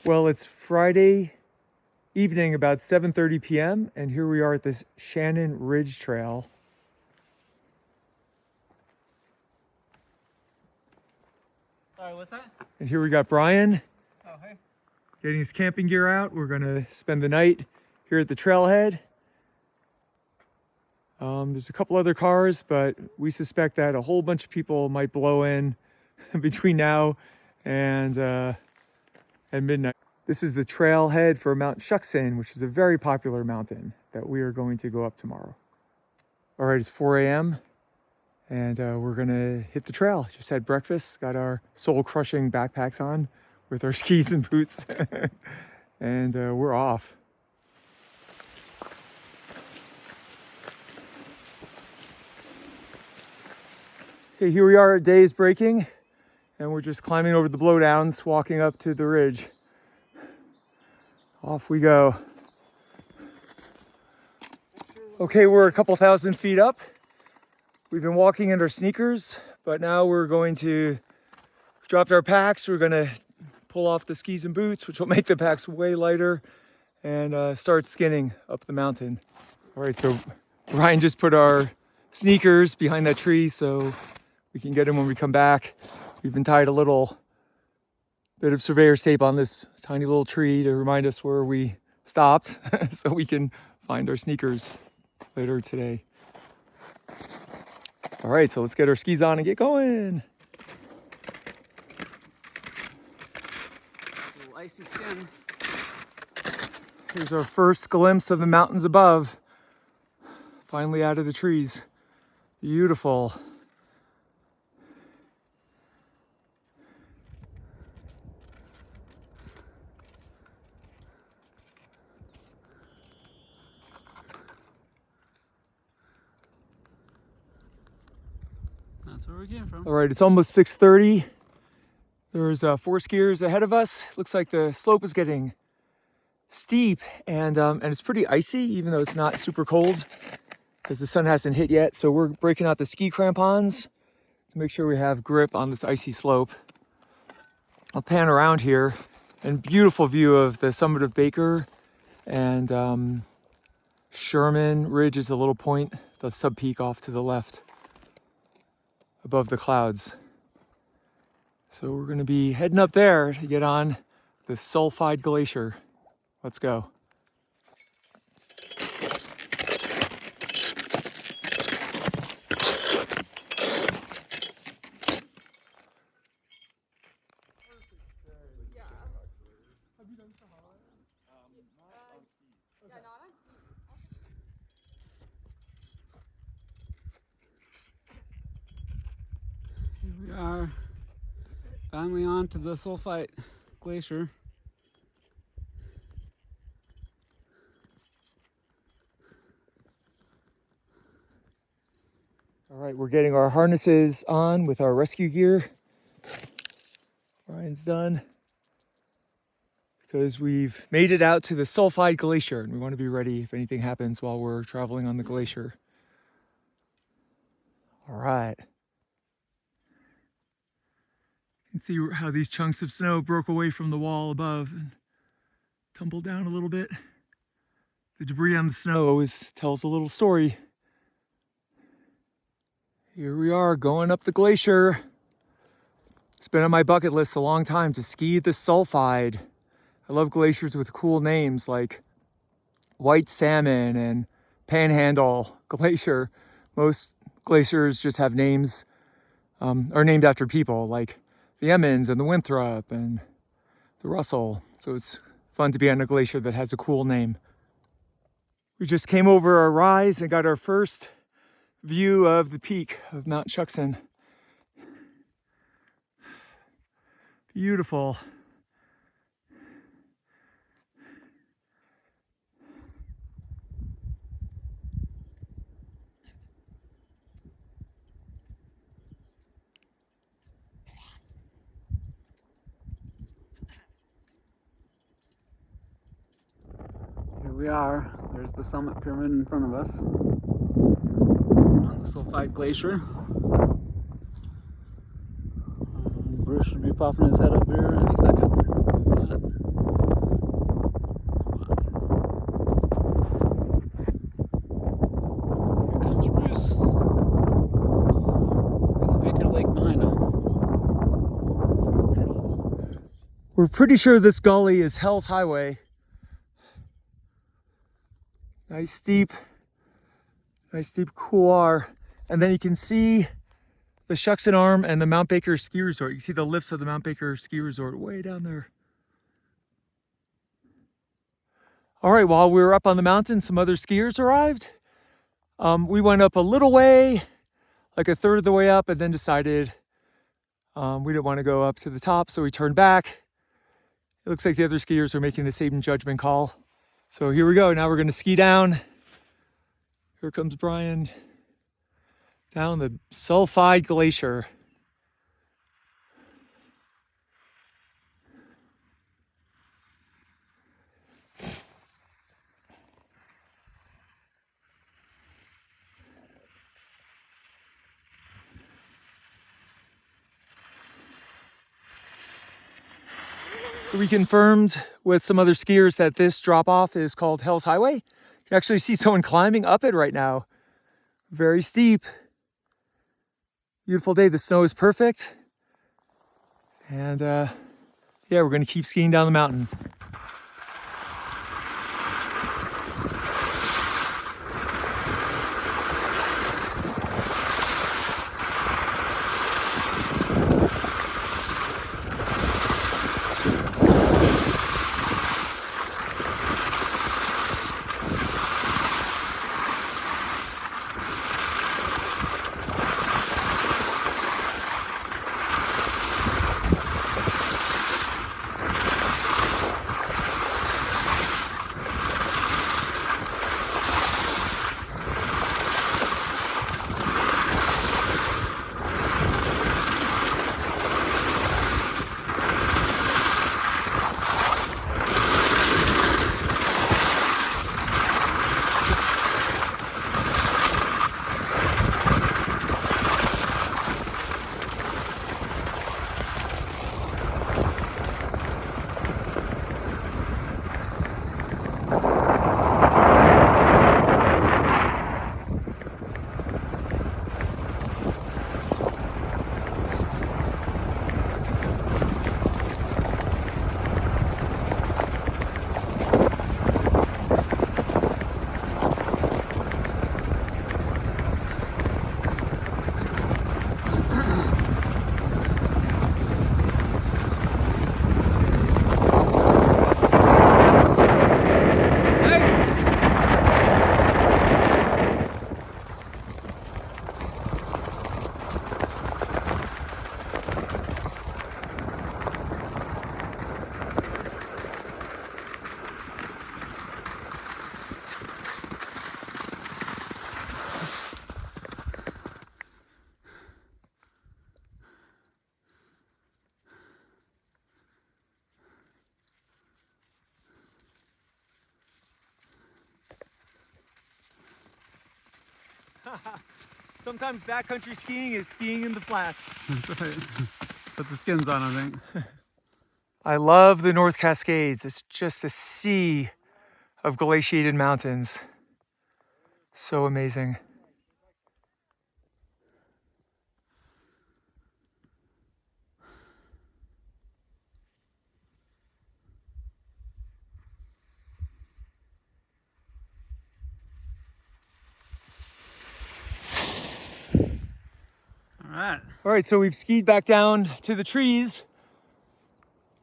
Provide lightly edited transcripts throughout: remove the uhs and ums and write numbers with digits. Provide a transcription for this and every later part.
Well, it's Friday evening, about 7:30 p.m., and here we are at this Shannon Ridge Trail. Sorry, what's that? And here we got Brian Oh, hey. getting his camping gear out. We're gonna spend the night here at the trailhead. There's a couple other cars, but we suspect that a whole bunch of people might blow in between now and midnight. This is the trailhead for Mount Shuksan, which is a very popular mountain that we are going to go up tomorrow. All right, it's 4 a.m. and we're gonna hit the trail. Just had breakfast, got our soul-crushing backpacks on with our skis and boots, and we're off. Okay, here we are, day is breaking, and we're just climbing over the blowdowns, walking up to the ridge. Off we go. Okay, we're a couple thousand feet up. We've been walking in our sneakers, but now we're going to drop our packs. We're gonna pull off the skis and boots, which will make the packs way lighter, and start skinning up the mountain. All right, so Ryan just put our sneakers behind that tree so we can get them when we come back. We've been tied a little bit of surveyor's tape on this tiny little tree to remind us where we stopped so we can find our sneakers later today. All right, so let's get our skis on and get going. Little icy skin. Here's our first glimpse of the mountains above. Finally out of the trees. Beautiful. That's where we came from. All right, it's almost 6:30. There's 4 skiers ahead of us. Looks like the slope is getting steep, and it's pretty icy, even though it's not super cold because the sun hasn't hit yet. So we're breaking out the ski crampons to make sure we have grip on this icy slope. I'll pan around here, and beautiful view of the summit of Baker, and Sherman Ridge is a little point, the sub peak off to the left above the clouds. So we're gonna be heading up there to get on the Sulphide Glacier. Let's go. Here we are, finally on to the Sulphide Glacier. All right, we're getting our harnesses on with our rescue gear. Ryan's done because we've made it out to the Sulphide Glacier, and we want to be ready if anything happens while we're traveling on the glacier. All right. You can see how these chunks of snow broke away from the wall above and tumbled down a little bit. The debris on the snow always tells a little story. Here we are going up the glacier. It's been on my bucket list a long time to ski the Sulphide. I love glaciers with cool names like White Salmon and Panhandle Glacier. Most glaciers just have names, are named after people like the Emmons and the Winthrop and the Russell. So it's fun to be on a glacier that has a cool name. We just came over our rise and got our first view of the peak of Mount Shuksan. Beautiful. Here we are. There's the summit pyramid in front of us on the Sulphide Glacier. Bruce should be popping his head up here any second. We're pretty sure this gully is Hell's Highway. Nice steep couloir. And then you can see the Shucks and Arm and the Mount Baker Ski Resort. You can see the lifts of the Mount Baker Ski Resort way down there. All right, while we were up on the mountain, some other skiers arrived. We went up a little way, like a third of the way up, and then decided we didn't want to go up to the top, so we turned back. It looks like the other skiers are making the same judgment call. So here we go. Now we're going to ski down. Here comes Brian down the Sulphide Glacier. So we confirmed with some other skiers that this drop off is called Hell's Highway. You can actually see someone climbing up it right now. Very steep. Beautiful day. The snow is perfect. And yeah, we're going to keep skiing down the mountain. Sometimes backcountry skiing is skiing in the flats. That's right. Put the skins on, I think. I love the North Cascades. It's just a sea of glaciated mountains. So amazing. All right, so we've skied back down to the trees.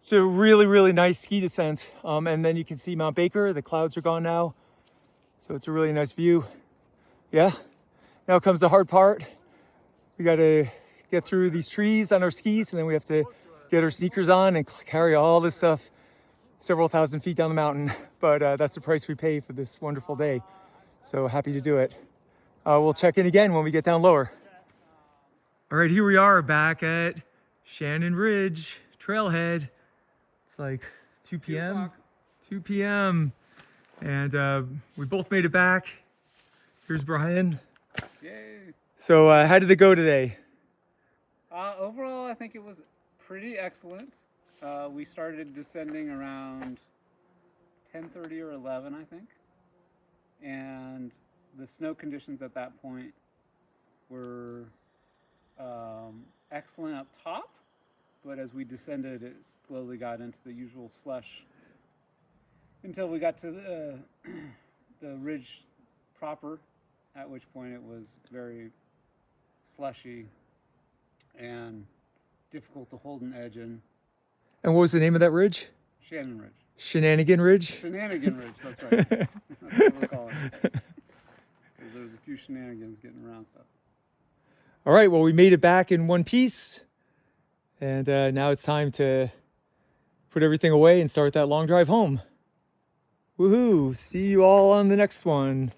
It's a really, really nice ski descent. And then you can see Mount Baker. The clouds are gone now. So it's a really nice view. Yeah. Now comes the hard part. We got to get through these trees on our skis, and then we have to get our sneakers on and carry all this stuff several thousand feet down the mountain. But that's the price we pay for this wonderful day. So happy to do it. We'll check in again when we get down lower. All right, here we are back at Shannon Ridge Trailhead. It's like 2 p.m. 2 p.m. And we both made it back. Here's Brian. Yay. So how did it go today? Overall, I think it was pretty excellent. We started descending around 10:30 or 11, I think. And the snow conditions at that point were excellent up top, but as we descended, it slowly got into the usual slush until we got to the ridge proper, at which point it was very slushy and difficult to hold an edge in. And what was the name of that ridge? Shannon Ridge. Shenanigan Ridge? Shenanigan Ridge, that's right. That's what we're calling it. Because there's a few shenanigans getting around stuff. All right, well, we made it back in one piece. And now it's time to put everything away and start that long drive home. Woohoo! See you all on the next one.